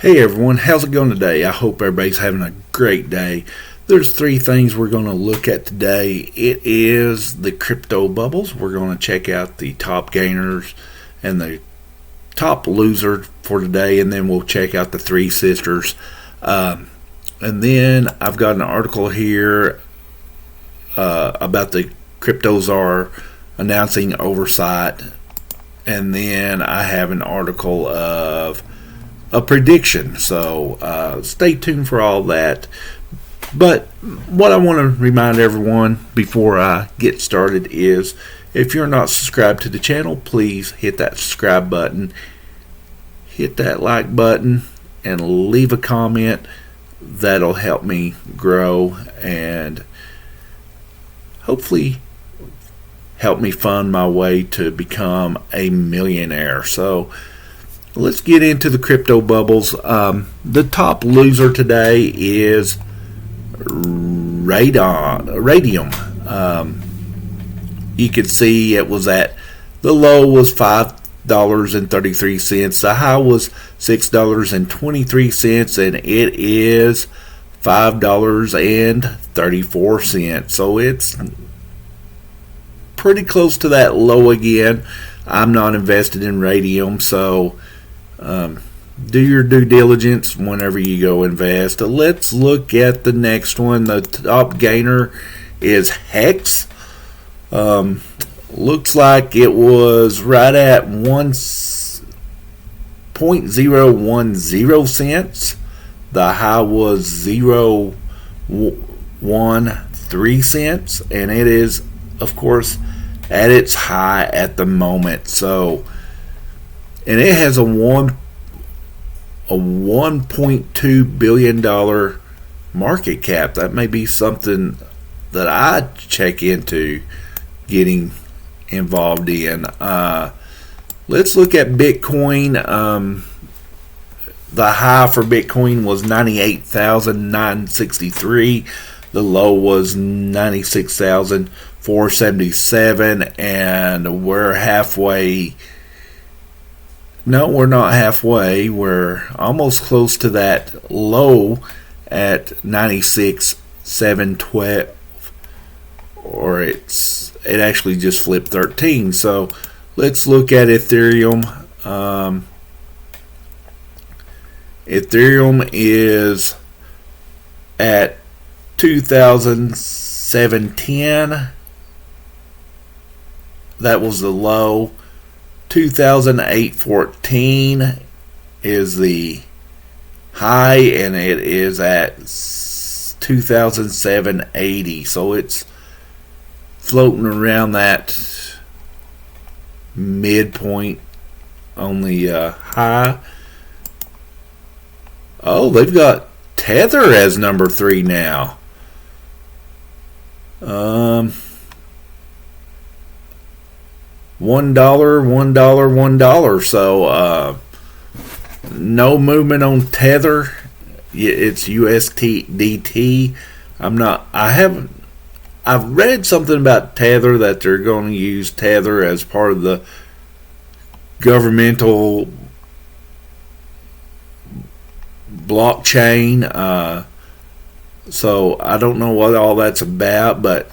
Hey everyone, how's it going today? I hope everybody's having a great day. There's three things we're going to look at today. It is the crypto bubbles. We're going to check out the top gainers and the top loser for today, and then we'll check out the three sisters. And then I've got an article here about the crypto czar announcing oversight, and then I have an article of a prediction, so stay tuned for all that. But what I want to remind everyone before I get started is, if you're not subscribed to the channel, please hit that subscribe button, hit that like button, and leave a comment. That'll help me grow and hopefully help me fund my way to become a millionaire. So let's get into the crypto bubbles. The top loser today is Radium. You can see it was at the low was $5.33. The high was $6.23, and it is $5.34. So it's pretty close to that low again. I'm not invested in Radium, so do your due diligence whenever you go invest. Let's look at the next one. The top gainer is Hex. Looks like it was right at 1.010 cents. The high was 0.13 cents, and it is, of course, at its high at the moment. So, and it has a $1.2 billion market cap. That may be something that I check into getting involved in. Let's look at Bitcoin. The high for Bitcoin was 98,963. The low was 96,477, and we're halfway. No, we're not halfway. We're almost close to that low at 96,712, or it actually just flipped 13. So let's look at Ethereum. Ethereum is at 2,710. That was the low. 2,814 is the high, and it is at 2,780. So it's floating around that midpoint on the high. Oh, they've got Tether as number 3 now. $1. So no movement on Tether. It's USDT. I've read something about Tether, that they're going to use Tether as part of the governmental blockchain. So I don't know what all that's about, but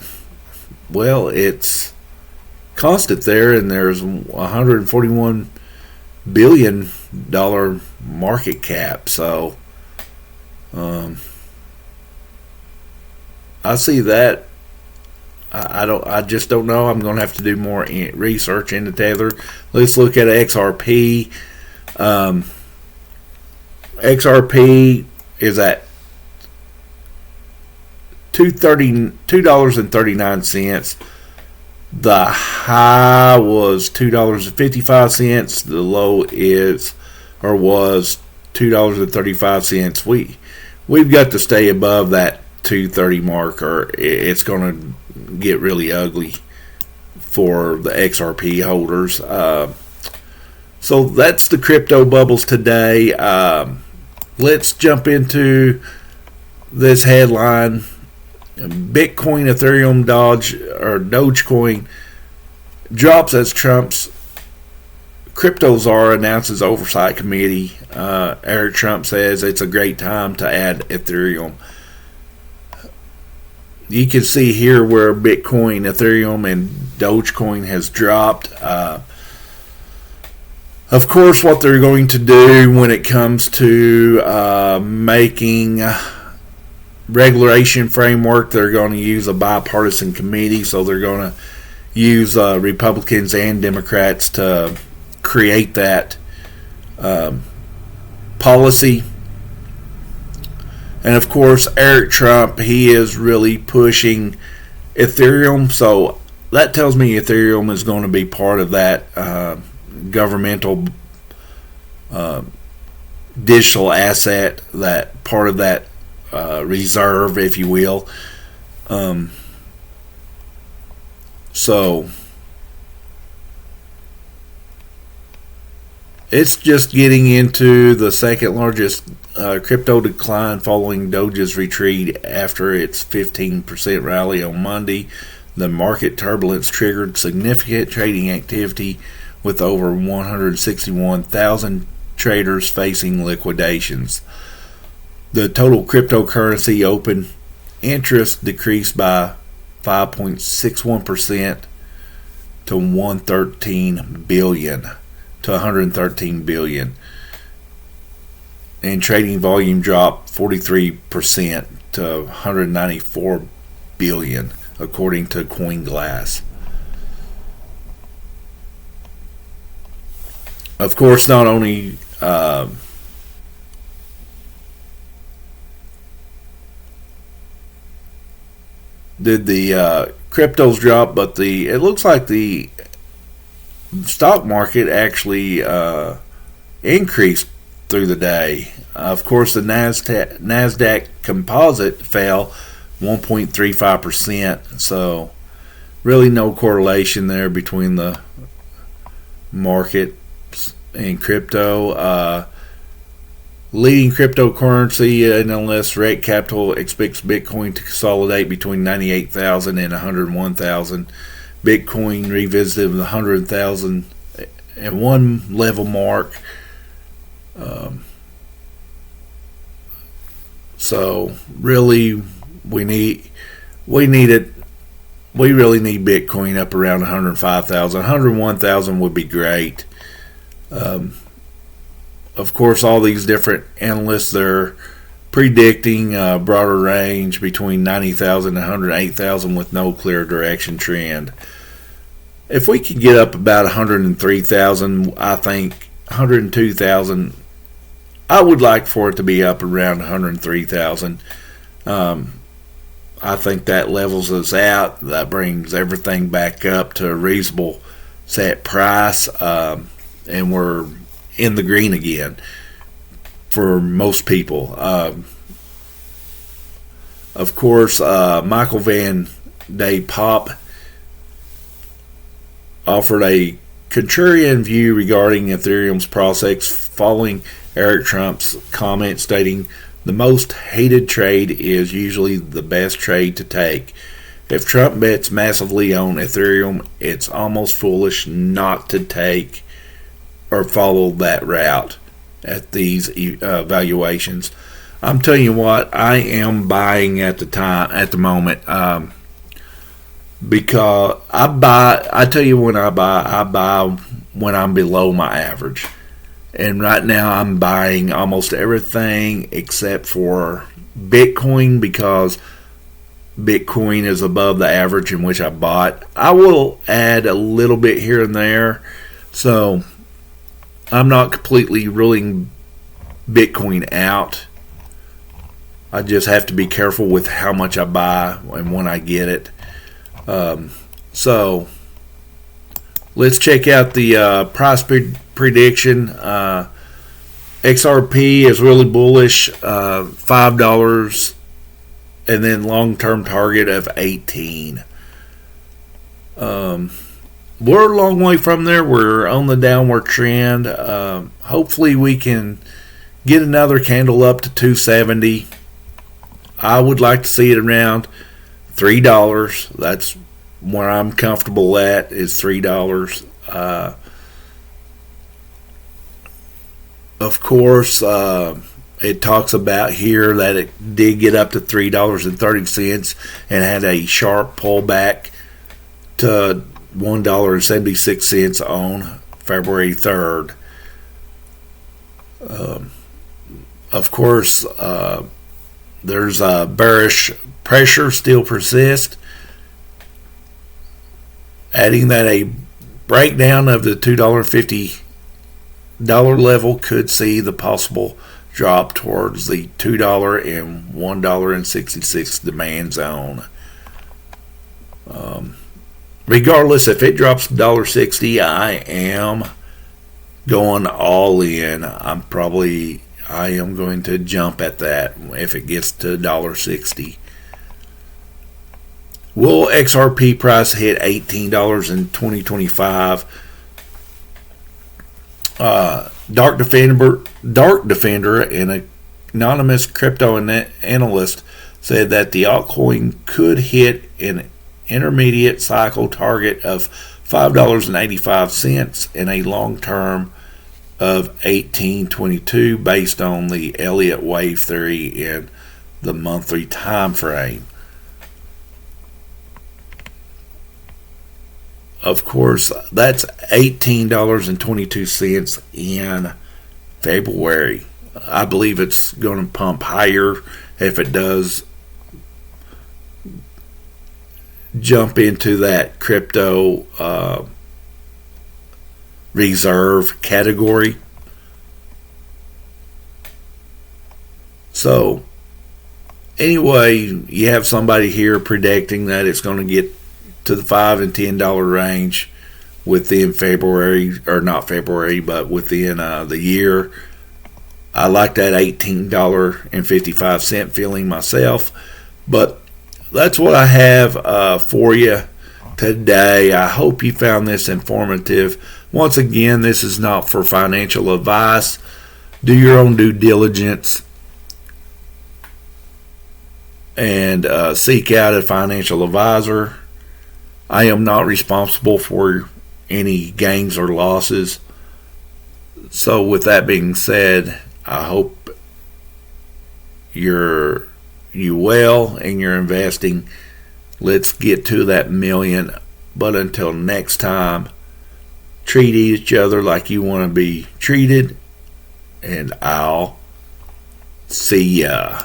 well, it's constant there, and there's $141 billion market cap. So I see that. I just don't know. I'm going to have to do more research into Tether. Let's look at XRP. XRP is at $2.39. The high was $2.55. The low is, or was, $2.35. We've got to stay above that 230 mark, or it's going to get really ugly for the XRP holders. So that's the crypto bubbles today. Let's jump into this headline. Bitcoin, Ethereum, Dogecoin drops as Trump's Crypto Czar announces oversight committee. Eric Trump says it's a great time to add Ethereum. You can see here where Bitcoin, Ethereum, and Dogecoin has dropped. Of course, what they're going to do when it comes to making regulation framework, they're going to use a bipartisan committee. So they're going to use Republicans and Democrats to create that policy. And of course, Eric Trump, he is really pushing Ethereum. So that tells me Ethereum is going to be part of that governmental digital asset, that part of that reserve, if you will. So it's just getting into the second largest crypto decline following Doge's retreat after its 15% rally on Monday. The market turbulence triggered significant trading activity with over 161,000 traders facing liquidations. The total cryptocurrency open interest decreased by 5.61% to 113 billion. And trading volume dropped 43% to 194 billion, according to CoinGlass. Of course, not only did the cryptos drop, but it looks like the stock market actually increased through the day. Of course, the NASDAQ composite fell 1.35%, so really no correlation there between the market and crypto. Leading cryptocurrency analyst Rec Capital expects Bitcoin to consolidate between 98,000 and 101,000. Bitcoin revisited the 100,000 and one level mark. So really, we really need Bitcoin up around 105,000. 101,000 would be great. Of course, all these different analysts, they're predicting a broader range between 90,000 and 108,000 with no clear direction trend. If we could get up about 103,000, I think 102,000, I would like for it to be up around 103,000. I think that levels us out. That brings everything back up to a reasonable set price, and we're in the green again for most people. Of course, Michael Van de Poppe offered a contrarian view regarding Ethereum's prospects following Eric Trump's comment, stating the most hated trade is usually the best trade to take. If Trump bets massively on Ethereum, it's almost foolish not to take or follow that route at these valuations. I'm telling you what, I am buying at the moment, because I tell you when I buy when I'm below my average. And right now I'm buying almost everything except for Bitcoin, because Bitcoin is above the average in which I bought. I will add a little bit here and there, so I'm not completely ruling Bitcoin out. I just have to be careful with how much I buy and when I get it. So let's check out the price prediction. XRP is really bullish, $5, and then long-term target of 18. We're a long way from there. We're on the downward trend. Hopefully we can get another candle up to 270. I would like to see it around $3. That's where I'm comfortable at, is $3. Of course, it talks about here that it did get up to $3.30 and had a sharp pullback to $1.76 on February 3rd. Of course, there's a bearish pressure still persists, adding that a breakdown of the $2.50 level could see the possible drop towards the $2 and $1.66 demand zone. Regardless, if it drops to $1.60, I am going all in. I am going to jump at that if it gets to $1.60. Will XRP price hit $18 in 2025? Dark Defender, an anonymous crypto analyst, said that the altcoin could hit an intermediate cycle target of $5.85 in a long term of 1822 based on the Elliott wave theory in the monthly time frame. Of course, that's $18.22 in February. I believe it's going to pump higher if it does jump into that crypto reserve category. So, anyway, you have somebody here predicting that it's going to get to the $5 and $10 range within February, or not February, but within the year. I like that $18.55 feeling myself, but that's what I have for you today. I hope you found this informative. Once again, this is not for financial advice. Do your own due diligence and seek out a financial advisor. I am not responsible for any gains or losses. So with that being said, I hope you well in your investing. Let's get to that million. But until next time, treat each other like you want to be treated. And I'll see ya.